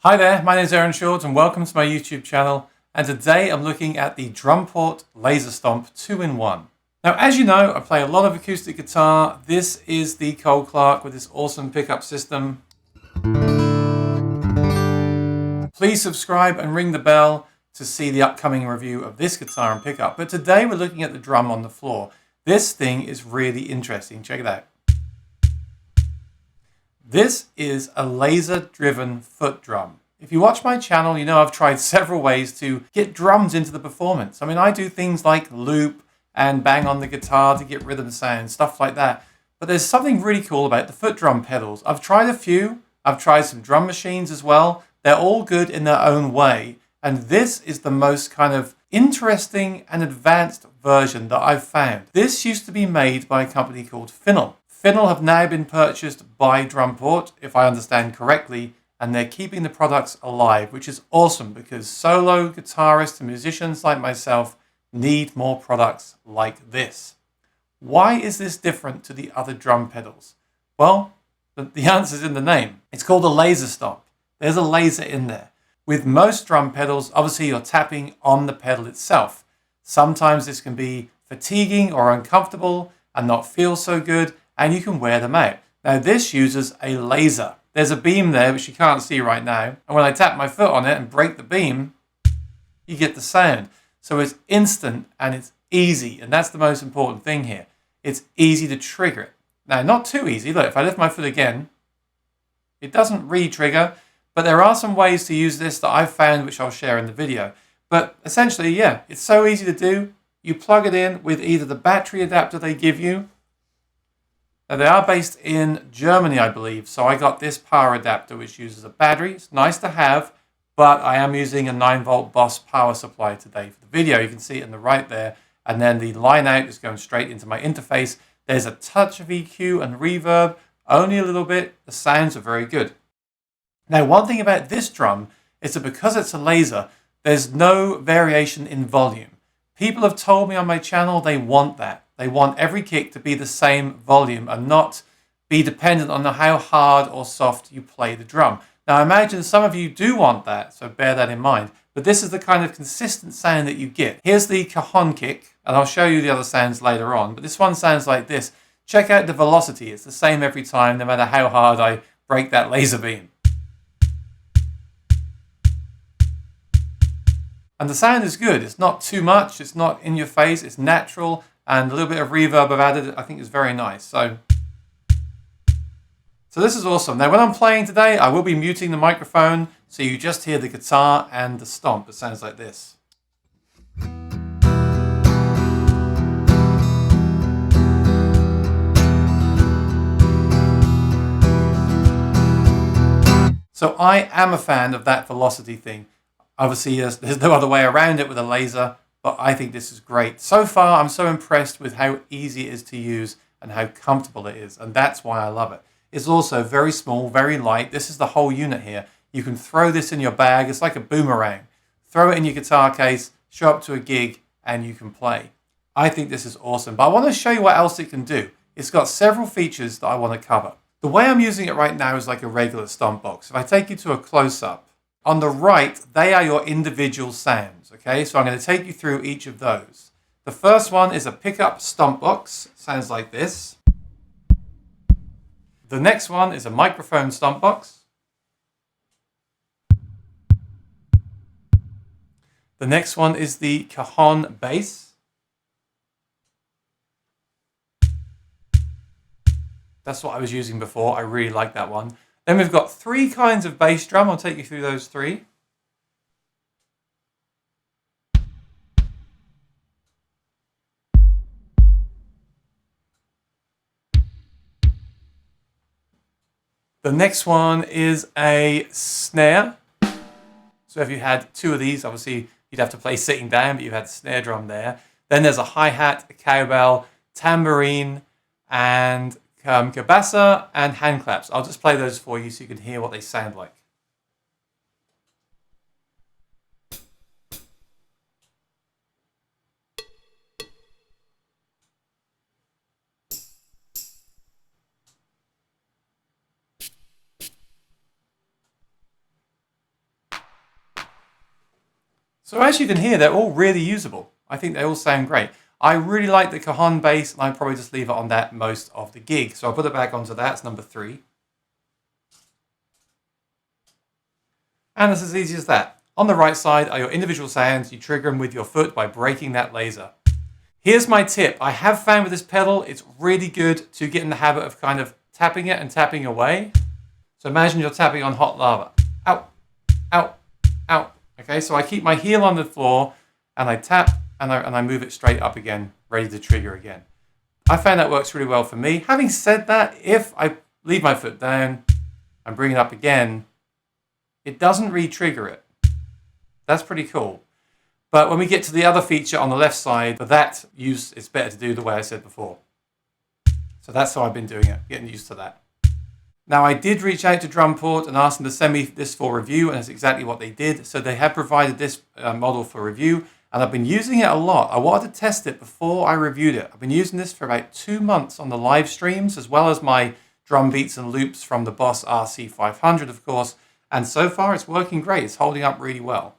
Hi there, my name is Aaron Short and welcome to my YouTube channel, and today I'm looking at the Drumport Laser Stomp 2-in-1. Now as you know, I play a lot of acoustic guitar. This is the Cole Clark with this awesome pickup system. Please subscribe and ring the bell to see the upcoming review of this guitar and pickup. But today we're looking at the drum on the floor. This thing is really interesting, check it out. This is a laser-driven foot drum. If you watch my channel, you know I've tried several ways to get drums into the performance. I mean, I do things like loop and bang on the guitar to get rhythm sound, stuff like that. But there's something really cool about the foot drum pedals. I've tried a few. I've tried some drum machines as well. They're all good in their own way. And this is the most kind of interesting and advanced version that I've found. This used to be made by a company called Finnell. Finnell have now been purchased by Drumport, if I understand correctly, and they're keeping the products alive, which is awesome because solo guitarists and musicians like myself need more products like this. Why is this different to the other drum pedals? Well, the answer is in the name. It's called a laser stomp. There's a laser in there. With most drum pedals, obviously you're tapping on the pedal itself. Sometimes this can be fatiguing or uncomfortable and not feel so good, and you can wear them out. Now this uses a laser. There's a beam there which you can't see right now, and when I tap my foot on it and break the beam, you get the sound. So it's instant and it's easy, and that's the most important thing here. It's easy to trigger it. Now not too easy. Look, if I lift my foot again, it doesn't re-trigger, but there are some ways to use this that I've found which I'll share in the video. But essentially, yeah, it's so easy to do. You plug it in with either the battery adapter they give you. Now they are based in Germany, I believe, so I got this power adapter which uses a battery. It's nice to have, but I am using a 9-volt Boss power supply today for the video. You can see it in the right there, and then the line out is going straight into my interface. There's a touch of EQ and reverb, only a little bit. The sounds are very good. Now one thing about this drum is that because it's a laser, there's no variation in volume. People have told me on my channel they want that. They want every kick to be the same volume and not be dependent on how hard or soft you play the drum. Now I imagine some of you do want that, so bear that in mind. But this is the kind of consistent sound that you get. Here's the cajon kick, and I'll show you the other sounds later on, but this one sounds like this. Check out the velocity. It's the same every time, no matter how hard I break that laser beam. And the sound is good. It's not too much. It's not in your face. It's natural. And a little bit of reverb I've added, I think is very nice. So this is awesome. Now when I'm playing today, I will be muting the microphone so you just hear the guitar and the stomp. It sounds like this. So I am a fan of that velocity thing. Obviously, there's no other way around it with a laser, but I think this is great. So far, I'm so impressed with how easy it is to use and how comfortable it is, and that's why I love it. It's also very small, very light. This is the whole unit here. You can throw this in your bag. It's like a boomerang. Throw it in your guitar case, show up to a gig, and you can play. I think this is awesome, but I want to show you what else it can do. It's got several features that I want to cover. The way I'm using it right now is like a regular stomp box. If I take you to a close-up, on the right, they are your individual sounds, okay? So I'm going to take you through each of those. The first one is a pickup stomp box. Sounds like this. The next one is a microphone stomp box. The next one is the cajon bass. That's what I was using before. I really like that one. Then we've got 3 kinds of bass drum. I'll take you through those 3. The next one is a snare. So if you had 2 of these, obviously you'd have to play sitting down, but you had the snare drum there. Then there's a hi-hat, a cowbell, tambourine, and cabasa and hand claps. I'll just play those for you so you can hear what they sound like. So as you can hear, they're all really usable. I think they all sound great. I really like the cajon bass, and I'd probably just leave it on that most of the gig. So I'll put it back onto that. It's number 3. And it's as easy as that. On the right side are your individual sounds. You trigger them with your foot by breaking that laser. Here's my tip. I have found with this pedal, it's really good to get in the habit of kind of tapping it and tapping away. So imagine you're tapping on hot lava. Out, out, out. Okay, so I keep my heel on the floor and I tap and I move it straight up again, ready to trigger again. I found that works really well for me. Having said that, if I leave my foot down and bring it up again, it doesn't re-trigger it. That's pretty cool. But when we get to the other feature on the left side, for that use, it's better to do the way I said before. So that's how I've been doing it, getting used to that. Now, I did reach out to Drumport and ask them to send me this for review, and that's exactly what they did. So they have provided this model for review, and I've been using it a lot. I wanted to test it before I reviewed it. I've been using this for about 2 months on the live streams, as well as my drum beats and loops from the Boss RC500, of course. And so far, it's working great. It's holding up really well.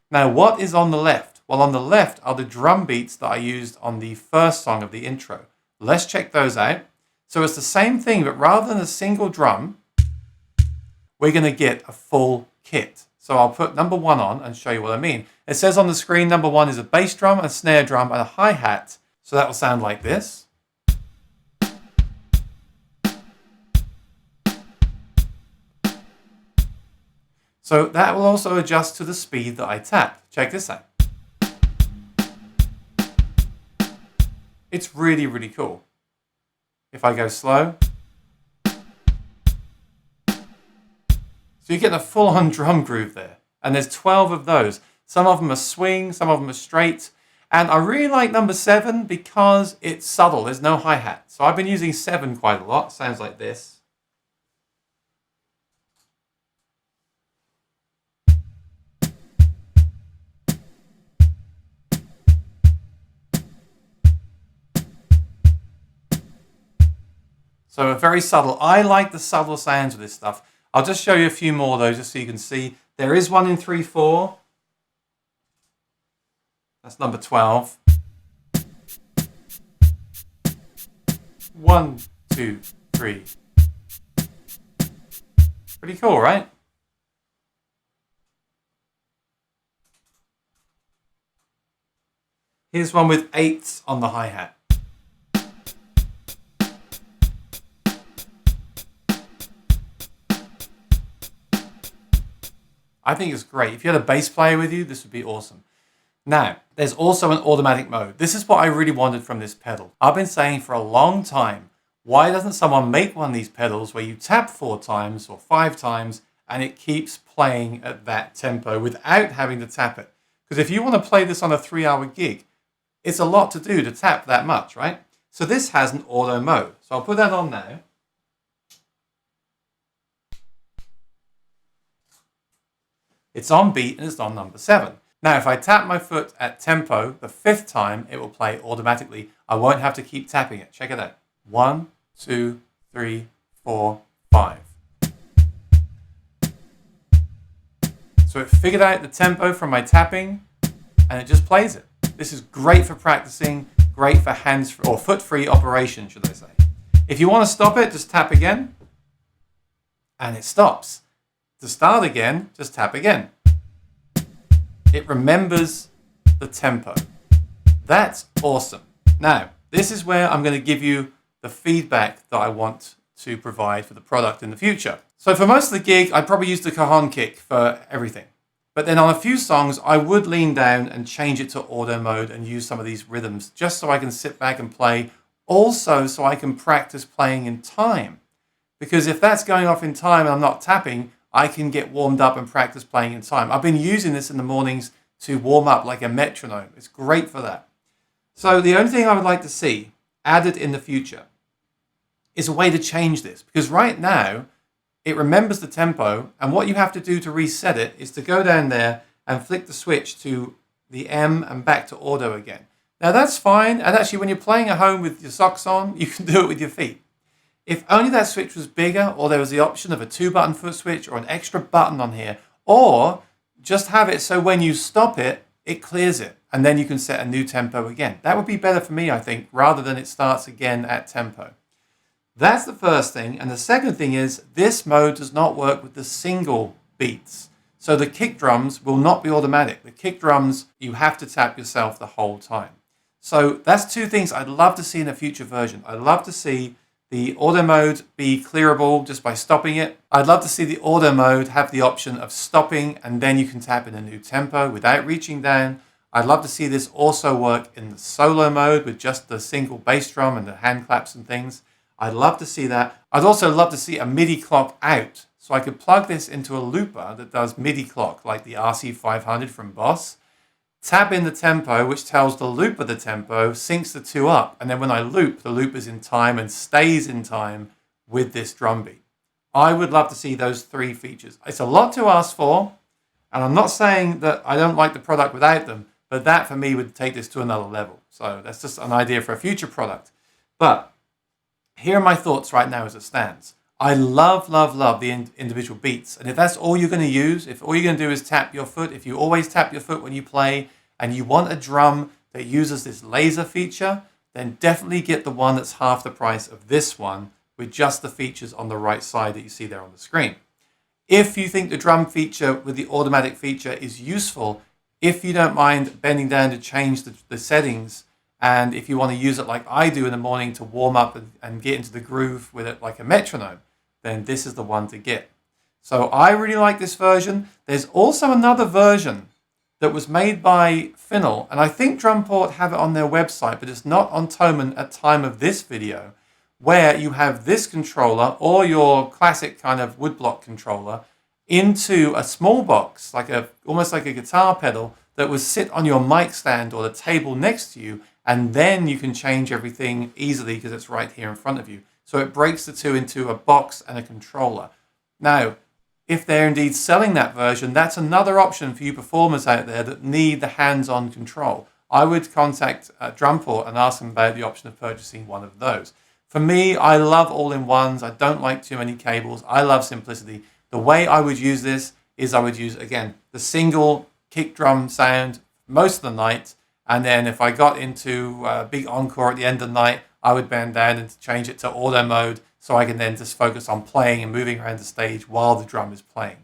Now, what is on the left? Well, on the left are the drum beats that I used on the first song of the intro. Let's check those out. So it's the same thing, but rather than a single drum, we're going to get a full kit. So I'll put number 1 on and show you what I mean. It says on the screen, number 1 is a bass drum, a snare drum, and a hi-hat. So that will sound like this. So that will also adjust to the speed that I tap. Check this out. It's really, really cool. If I go slow. So you're getting a full-on drum groove there. And there's 12 of those. Some of them are swing, some of them are straight. And I really like number 7 because it's subtle. There's no hi-hat. So I've been using 7 quite a lot. Sounds like this. So very subtle. I like the subtle sounds of this stuff. I'll just show you a few more though, just so you can see. There is one in 3/4. That's number 12. 1, 2, 3. Pretty cool, right? Here's one with 8s on the hi-hat. I think it's great. If you had a bass player with you, this would be awesome. Now, there's also an automatic mode. This is what I really wanted from this pedal. I've been saying for a long time, why doesn't someone make one of these pedals where you tap 4 times or 5 times and it keeps playing at that tempo without having to tap it? Because if you want to play this on a 3-hour gig, it's a lot to do to tap that much, right? So this has an auto mode. So I'll put that on now. It's on beat and it's on number 7. Now, if I tap my foot at tempo the 5th time, it will play automatically. I won't have to keep tapping it. Check it out. 1, 2, 3, 4, 5. So it figured out the tempo from my tapping and it just plays it. This is great for practicing, great for hands-free or foot-free operation, should I say. If you want to stop it, just tap again and it stops. To start again, just tap again. It remembers the tempo. That's awesome. Now, this is where I'm going to give you the feedback that I want to provide for the product in the future. So for most of the gig, I'd probably use the cajon kick for everything. But then on a few songs, I would lean down and change it to auto mode and use some of these rhythms just so I can sit back and play. Also, so I can practice playing in time. Because if that's going off in time and I'm not tapping, I can get warmed up and practice playing in time. I've been using this in the mornings to warm up like a metronome. It's great for that. So the only thing I would like to see added in the future is a way to change this. Because right now, it remembers the tempo, and what you have to do to reset it is to go down there and flick the switch to the M and back to auto again. Now that's fine, and actually when you're playing at home with your socks on, you can do it with your feet. If only that switch was bigger, or there was the option of a 2-button foot switch or an extra button on here, or just have it so when you stop it, it clears it, and then you can set a new tempo again. That would be better for me, I think, rather than it starts again at tempo. That's the first thing. And the second thing is this mode does not work with the single beats. So the kick drums will not be automatic. The kick drums, you have to tap yourself the whole time. So that's two things I'd love to see in a future version. I'd love to see the auto mode be clearable just by stopping it. I'd love to see the auto mode have the option of stopping and then you can tap in a new tempo without reaching down. I'd love to see this also work in the solo mode with just the single bass drum and the hand claps and things. I'd love to see that. I'd also love to see a MIDI clock out. So I could plug this into a looper that does MIDI clock like the RC500 from Boss. Tap in the tempo, which tells the looper the tempo, syncs the two up. And then when I loop, the loop is in time and stays in time with this drum beat. I would love to see those three features. It's a lot to ask for. And I'm not saying that I don't like the product without them, but that for me would take this to another level. So that's just an idea for a future product. But here are my thoughts right now as it stands. I love the individual beats. And if that's all you're going to use, if all you're going to do is tap your foot, if you always tap your foot when you play and you want a drum that uses this laser feature, then definitely get the one that's half the price of this one with just the features on the right side that you see there on the screen. If you think the drum feature with the automatic feature is useful, if you don't mind bending down to change the settings, and if you want to use it like I do in the morning to warm up and get into the groove with it like a metronome, then this is the one to get. So I really like this version. There's also another version that was made by Finnell, and I think Drumport have it on their website, but it's not on Thomann at time of this video, where you have this controller or your classic kind of woodblock controller into a small box, almost like a guitar pedal that would sit on your mic stand or the table next to you, and then you can change everything easily because it's right here in front of you. So it breaks the two into a box and a controller. Now, if they're indeed selling that version, that's another option for you performers out there that need the hands-on control. I would contact Drumport and ask them about the option of purchasing one of those. For me, I love all-in-ones. I don't like too many cables. I love simplicity. The way I would use this is I would use, again, the single kick drum sound most of the night. And then if I got into a big encore at the end of the night, I would bend down and change it to auto mode so I can then just focus on playing and moving around the stage while the drum is playing.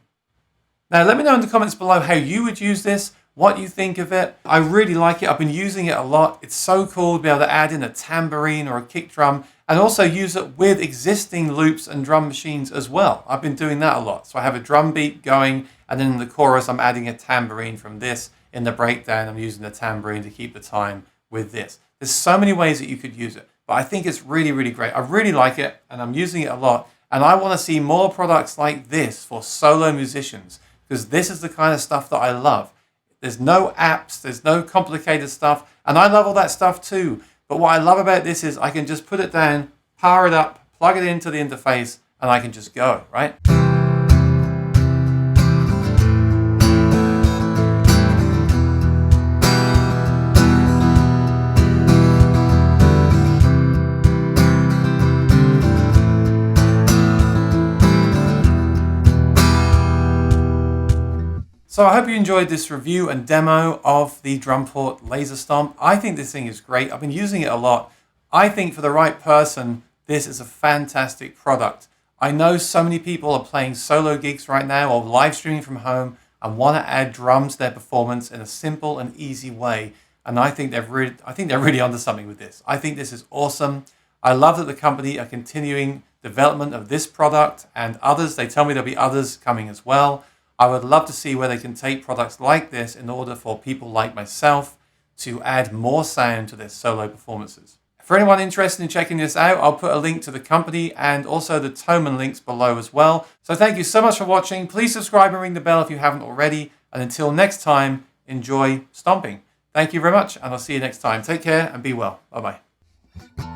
Now, let me know in the comments below how you would use this, what you think of it. I really like it. I've been using it a lot. It's so cool to be able to add in a tambourine or a kick drum and also use it with existing loops and drum machines as well. I've been doing that a lot. So I have a drum beat going, and then in the chorus, I'm adding a tambourine from this. In the breakdown, I'm using the tambourine to keep the time with this. There's so many ways that you could use it, but I think it's really, really great. I really like it, and I'm using it a lot. And I want to see more products like this for solo musicians, because this is the kind of stuff that I love. There's no apps, there's no complicated stuff, and I love all that stuff too. But what I love about this is I can just put it down, power it up, plug it into the interface, and I can just go, right? So I hope you enjoyed this review and demo of the Drumport Laser Stomp. I think this thing is great. I've been using it a lot. I think for the right person, this is a fantastic product. I know so many people are playing solo gigs right now or live streaming from home and want to add drums to their performance in a simple and easy way. And I think they're really onto something with this. I think this is awesome. I love that the company are continuing development of this product and others. They tell me there'll be others coming as well. I would love to see where they can take products like this in order for people like myself to add more sound to their solo performances. For anyone interested in checking this out, I'll put a link to the company and also the Thomann links below as well. So thank you so much for watching. Please subscribe and ring the bell if you haven't already. And until next time, enjoy stomping. Thank you very much, and I'll see you next time. Take care and be well. Bye-bye.